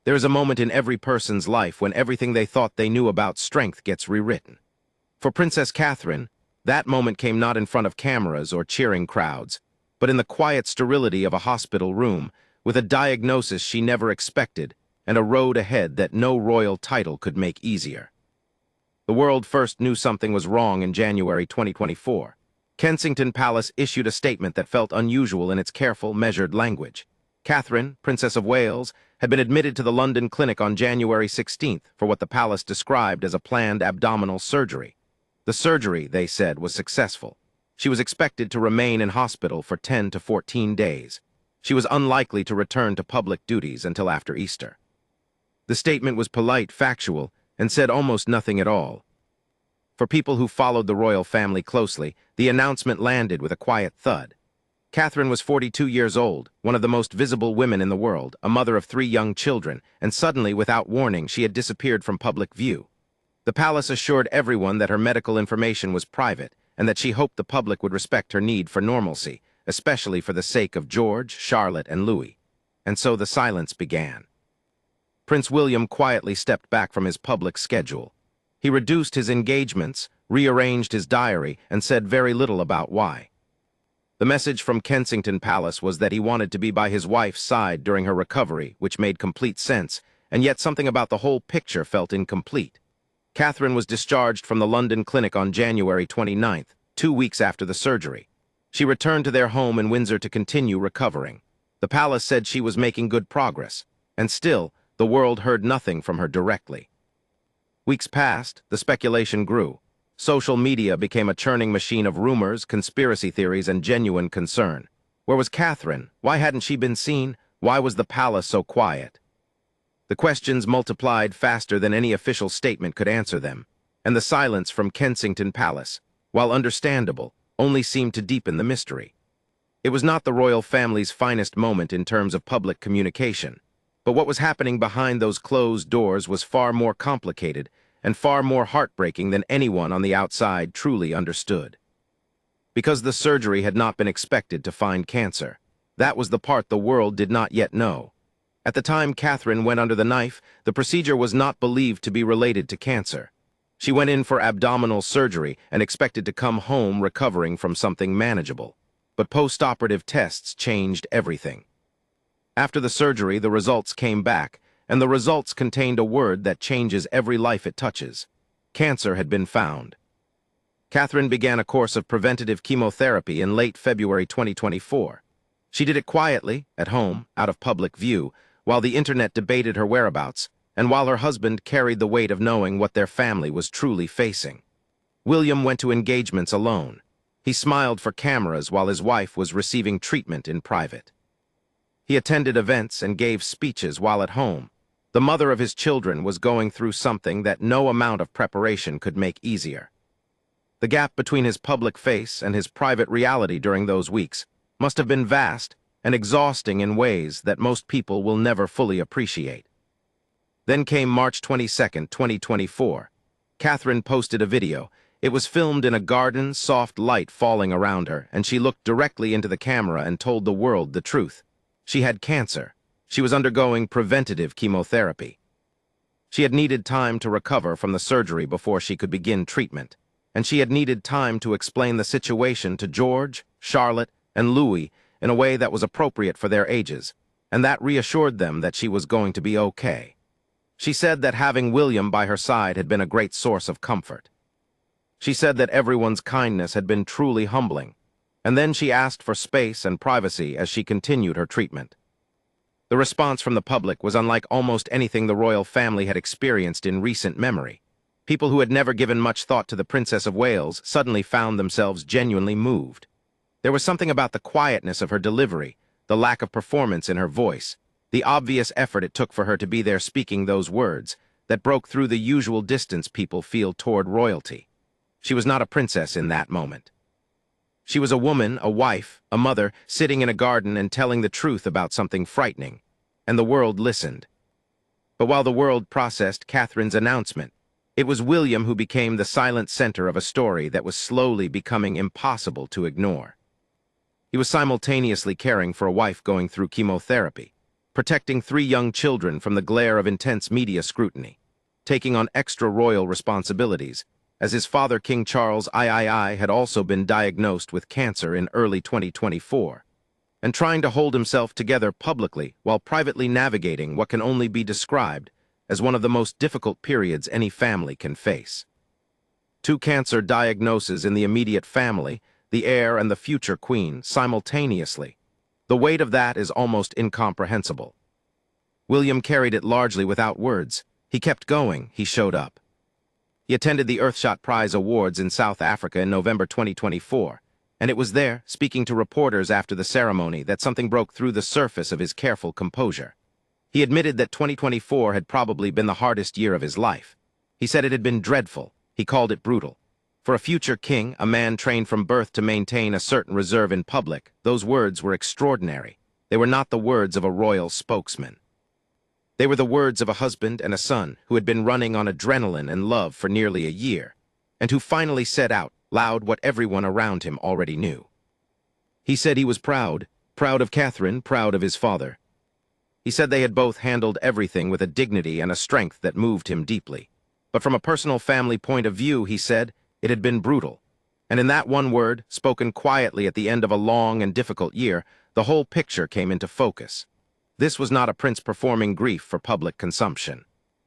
There is a moment in every person's life when everything they thought they knew about strength gets rewritten. For Princess Catherine, that moment came not in front of cameras or cheering crowds, but in the quiet sterility of a hospital room, with a diagnosis she never expected and a road ahead that no royal title could make easier. The world first knew something was wrong in January 2024. Kensington Palace issued a statement that felt unusual in its careful, measured language. Catherine, Princess of Wales, had been admitted to the London clinic on January 16th for what the palace described as a planned abdominal surgery. The surgery, they said, was successful. She was expected to remain in hospital for 10 to 14 days. She was unlikely to return to public duties until after Easter. The statement was polite, factual, and said almost nothing at all. For people who followed the royal family closely, the announcement landed with a quiet thud. Catherine was 42 years old, one of the most visible women in the world, a mother of 3 young children, and suddenly, without warning, she had disappeared from public view. The palace assured everyone that her medical information was private and that she hoped the public would respect her need for normalcy, especially for the sake of George, Charlotte, and Louis. And so the silence began. Prince William quietly stepped back from his public schedule. He reduced his engagements, rearranged his diary, and said very little about why. The message from Kensington Palace was that he wanted to be by his wife's side during her recovery, which made complete sense, and yet something about the whole picture felt incomplete. Catherine was discharged from the London clinic on January 29th, 2 weeks after the surgery. She returned to their home in Windsor to continue recovering. The palace said she was making good progress, and still, the world heard nothing from her directly. Weeks passed, the speculation grew. Social media became a churning machine of rumors, conspiracy theories, and genuine concern. Where was Catherine? Why hadn't she been seen? Why was the palace so quiet? The questions multiplied faster than any official statement could answer them, and the silence from Kensington Palace, while understandable, only seemed to deepen the mystery. It was not the royal family's finest moment in terms of public communication, but what was happening behind those closed doors was far more complicated and far more heartbreaking than anyone on the outside truly understood. Because the surgery had not been expected to find cancer, that was the part the world did not yet know. At the time Catherine went under the knife, the procedure was not believed to be related to cancer. She went in for abdominal surgery and expected to come home recovering from something manageable. But post-operative tests changed everything. After the surgery, the results came back, and the results contained a word that changes every life it touches. Cancer had been found. Catherine began a course of preventative chemotherapy in late February 2024. She did it quietly, at home, out of public view, while the internet debated her whereabouts, and while her husband carried the weight of knowing what their family was truly facing. William went to engagements alone. He smiled for cameras while his wife was receiving treatment in private. He attended events and gave speeches while at home. The mother of his children was going through something that no amount of preparation could make easier. The gap between his public face and his private reality during those weeks must have been vast and exhausting in ways that most people will never fully appreciate. Then came March 22, 2024. Catherine posted a video. It was filmed in a garden, soft light falling around her, and she looked directly into the camera and told the world the truth. She had cancer. She was undergoing preventative chemotherapy. She had needed time to recover from the surgery before she could begin treatment, and she had needed time to explain the situation to George, Charlotte, and Louis in a way that was appropriate for their ages, and that reassured them that she was going to be okay. She said that having William by her side had been a great source of comfort. She said that everyone's kindness had been truly humbling, and then she asked for space and privacy as she continued her treatment. The response from the public was unlike almost anything the royal family had experienced in recent memory. People who had never given much thought to the Princess of Wales suddenly found themselves genuinely moved. There was something about the quietness of her delivery, the lack of performance in her voice, the obvious effort it took for her to be there speaking those words, that broke through the usual distance people feel toward royalty. She was not a princess in that moment. She was a woman, a wife, a mother, sitting in a garden and telling the truth about something frightening, and the world listened. But while the world processed Catherine's announcement, it was William who became the silent center of a story that was slowly becoming impossible to ignore. He was simultaneously caring for a wife going through chemotherapy. protecting 3 young children from the glare of intense media scrutiny, taking on extra royal responsibilities, as his father King Charles III had also been diagnosed with cancer in early 2024, and trying to hold himself together publicly while privately navigating what can only be described as one of the most difficult periods any family can face. 2 cancer diagnoses in the immediate family, the heir and the future queen, simultaneously. The weight of that is almost incomprehensible. William carried it largely without words. He kept going, he showed up. He attended the Earthshot Prize Awards in South Africa in November 2024, and it was there, speaking to reporters after the ceremony, that something broke through the surface of his careful composure. He admitted that 2024 had probably been the hardest year of his life. He said it had been dreadful. He called it brutal. For a future king, a man trained from birth to maintain a certain reserve in public, those words were extraordinary. They were not the words of a royal spokesman. They were the words of a husband and a son who had been running on adrenaline and love for nearly a year, and who finally said out loud what everyone around him already knew. He said he was proud of Catherine, proud of his father. He said they had both handled everything with a dignity and a strength that moved him deeply. But from a personal family point of view, he said, it had been brutal. And in that one word, spoken quietly at the end of a long and difficult year, the whole picture came into focus. This was not a prince performing grief for public consumption.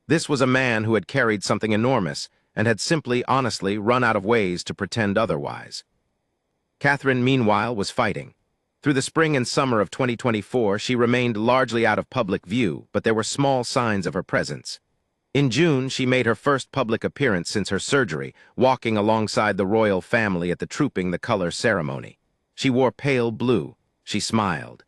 This was a man who had carried something enormous and had simply, honestly, run out of ways to pretend otherwise. Catherine, meanwhile, was fighting. Through the spring and summer of 2024, she remained largely out of public view, but there were small signs of her presence. In June, she made her first public appearance since her surgery, walking alongside the royal family at the Trooping the Color ceremony. She wore pale blue. She smiled.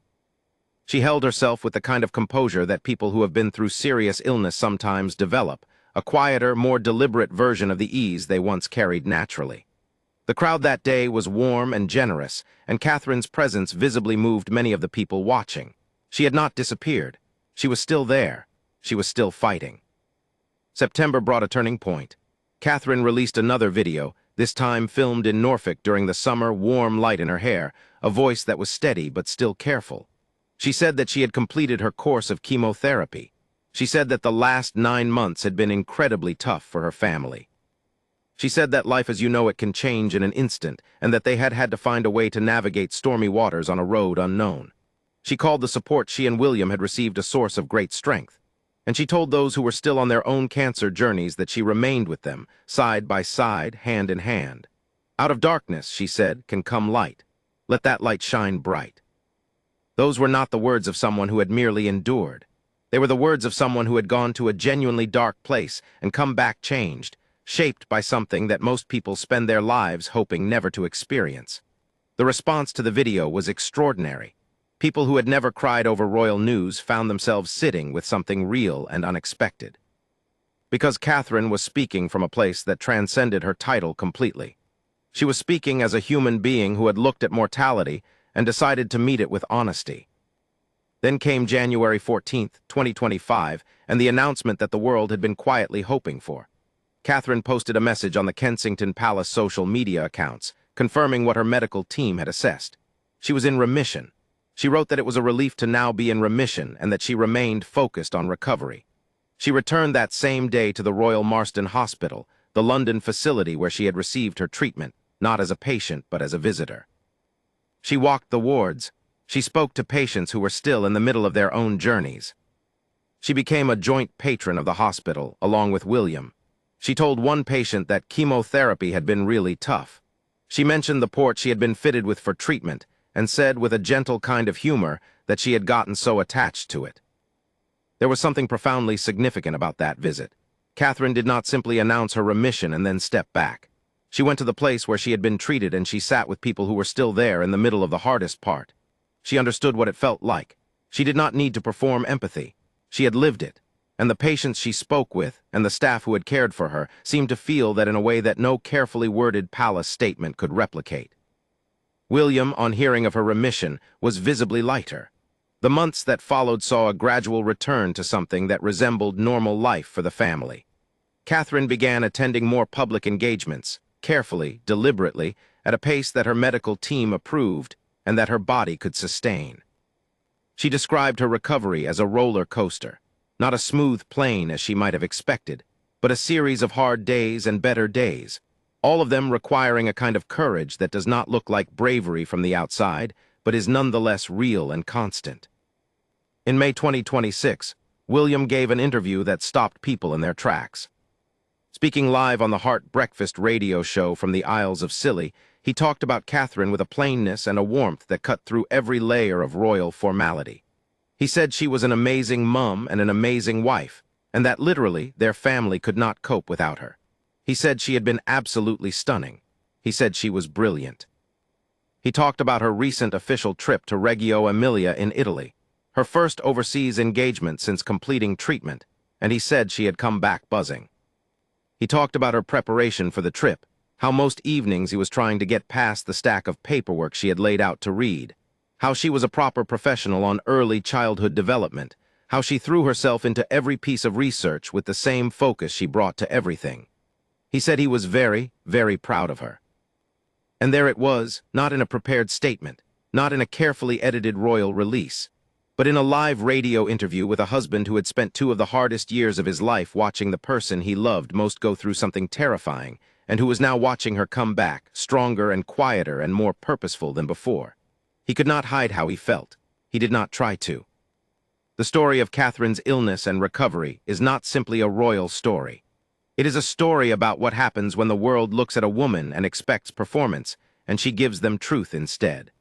She held herself with the kind of composure that people who have been through serious illness sometimes develop, a quieter, more deliberate version of the ease they once carried naturally. The crowd that day was warm and generous, and Catherine's presence visibly moved many of the people watching. She had not disappeared. She was still there. She was still fighting. September brought a turning point. Catherine released another video, this time filmed in Norfolk during the summer, warm light in her hair, a voice that was steady but still careful. She said that she had completed her course of chemotherapy. She said that the last 9 months had been incredibly tough for her family. She said that life as you know it can change in an instant, and that they had had to find a way to navigate stormy waters on a road unknown. She called the support she and William had received a source of great strength. And she told those who were still on their own cancer journeys that she remained with them, side by side, hand in hand. Out of darkness, she said, can come light. Let that light shine bright. Those were not the words of someone who had merely endured. They were the words of someone who had gone to a genuinely dark place and come back changed, shaped by something that most people spend their lives hoping never to experience. The response to the video was extraordinary. People who had never cried over royal news found themselves sitting with something real and unexpected. Because Catherine was speaking from a place that transcended her title completely. She was speaking as a human being who had looked at mortality and decided to meet it with honesty. Then came January 14th, 2025, and the announcement that the world had been quietly hoping for. Catherine posted a message on the Kensington Palace social media accounts, confirming what her medical team had assessed. She was in remission. She wrote that it was a relief to now be in remission and that she remained focused on recovery. She returned that same day to the Royal Marsden Hospital, the London facility where she had received her treatment, not as a patient but as a visitor. She walked the wards. She spoke to patients who were still in the middle of their own journeys. She became a joint patron of the hospital, along with William. She told one patient that chemotherapy had been really tough. She mentioned the port she had been fitted with for treatment, and said with a gentle kind of humor that she had gotten so attached to it. There was something profoundly significant about that visit. Catherine did not simply announce her remission and then step back. She went to the place where she had been treated and she sat with people who were still there in the middle of the hardest part. She understood what it felt like. She did not need to perform empathy. She had lived it. And the patients she spoke with and the staff who had cared for her seemed to feel that in a way that no carefully worded palace statement could replicate. William, on hearing of her remission, was visibly lighter. The months that followed saw a gradual return to something that resembled normal life for the family. Catherine began attending more public engagements, carefully, deliberately, at a pace that her medical team approved and that her body could sustain. She described her recovery as a roller coaster, not a smooth plane as she might have expected, but a series of hard days and better days, all of them requiring a kind of courage that does not look like bravery from the outside, but is nonetheless real and constant. In May 2026, William gave an interview that stopped people in their tracks. Speaking live on the Heart Breakfast radio show from the Isles of Scilly, he talked about Catherine with a plainness and a warmth that cut through every layer of royal formality. He said she was an amazing mum and an amazing wife, and that literally their family could not cope without her. He said she had been absolutely stunning. He said she was brilliant. He talked about her recent official trip to Reggio Emilia in Italy, her first overseas engagement since completing treatment, and he said she had come back buzzing. He talked about her preparation for the trip, how most evenings he was trying to get past the stack of paperwork she had laid out to read, how she was a proper professional on early childhood development, how she threw herself into every piece of research with the same focus she brought to everything. He said he was very, very proud of her. And there it was, not in a prepared statement, not in a carefully edited royal release, but in a live radio interview with a husband who had spent 2 of the hardest years of his life watching the person he loved most go through something terrifying, and who was now watching her come back, stronger and quieter and more purposeful than before. He could not hide how he felt. He did not try to. The story of Catherine's illness and recovery is not simply a royal story. It is a story about what happens when the world looks at a woman and expects performance, and she gives them truth instead.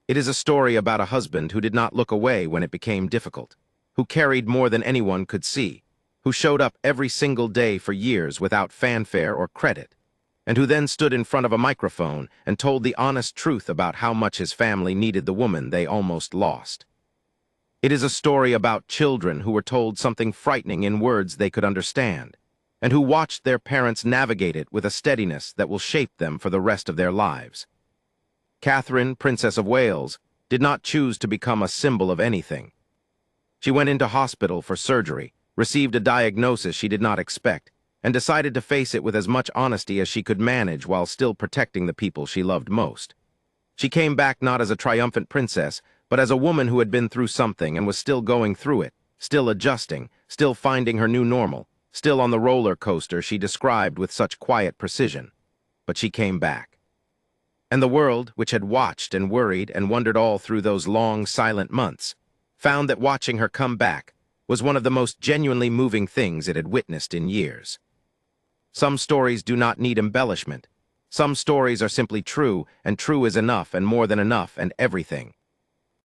It is a story about a husband who did not look away when it became difficult, who carried more than anyone could see, who showed up every single day for years without fanfare or credit, and who then stood in front of a microphone and told the honest truth about how much his family needed the woman they almost lost. It is a story about children who were told something frightening in words they could understand, and who watched their parents navigate it with a steadiness that will shape them for the rest of their lives. Catherine, Princess of Wales, did not choose to become a symbol of anything. She went into hospital for surgery, received a diagnosis she did not expect, and decided to face it with as much honesty as she could manage while still protecting the people she loved most. She came back not as a triumphant princess, but as a woman who had been through something and was still going through it, still adjusting, still finding her new normal, still on the roller coaster she described with such quiet precision. But she came back. And the world, which had watched and worried and wondered all through those long, silent months, found that watching her come back was one of the most genuinely moving things it had witnessed in years. Some stories do not need embellishment. Some stories are simply true, and true is enough and more than enough and everything.